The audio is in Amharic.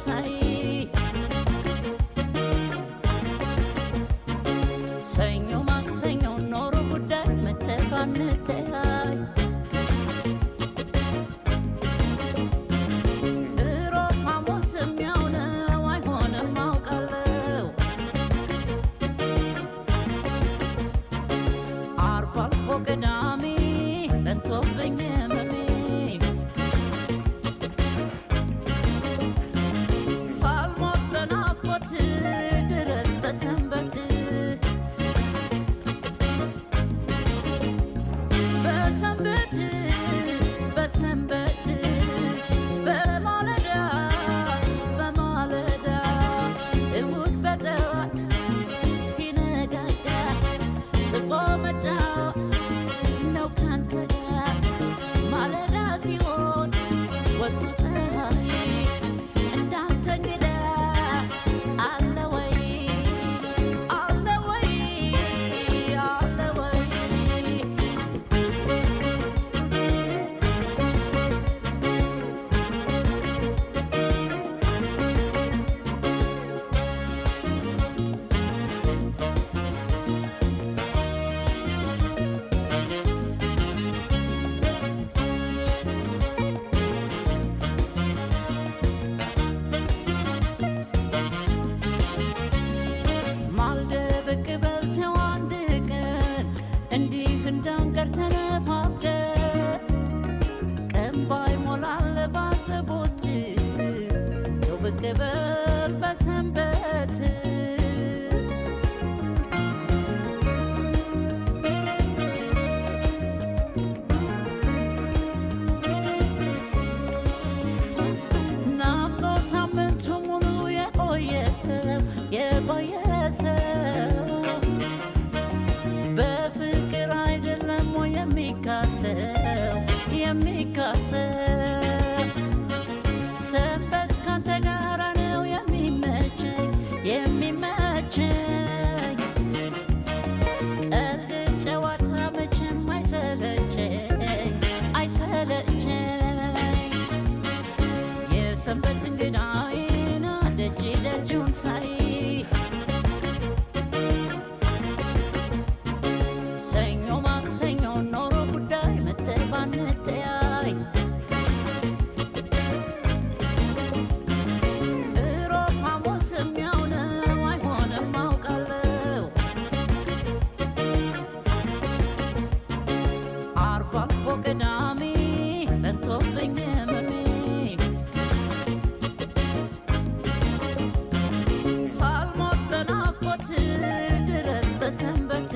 ሳይ ሰኞ ማክሰኞ ኖሮ ጉዳይ መተባንተያይ እሮብ ሐሙስ የሚያውነው አይሆንም አውቃለሁ ዓርብ አልፎ ቅዳሜ ጸንቶብኝ ህመሜ ሳልሞት በናፍቆት ድረስ በሰንበት በሰንበት በሰንበት በማለዳ በማለዳ እሑድ በጠዋት ሲነጋጋ ስቆ መጫወት ነው ካንተ ጋር ማለዳ ሲሆን ወጥቶ ፀሐይ እንዳንተ እንግዳ አለ ወይ አለ ወይ አለ ወይ ብቅ በልተው አንድ ቀን እንዲህ እንዳንቀር ተነፋፍቀን ቀን ባይሞላል ባዘቦት ተው ብቅ በል በሰንበት ናፍቆ ሳምንቱ ሙሉ የቆየ ሰው በፍቅር አይደለም ወይ የሚካሰው ሰንበት ካንተ ጋራ ነው የሚመቸኝ ቀልድ ጨዋታ መቼም አይሰለቸኝ የሰንበት እንግዳዬን ደጅ ደጁን ሳይ ሰኞ ማክሰኞ ኖሮ ጉዳይ መተባንተያይ እሮብ ሐሙስ የሚያውነው አይሆንም አውቃለሁ ዓርብ አልፎ ቅዳሜ ጸንቶብኝ ህመሜ ሳልሞት በናፍቆት ድረስ በሰንበት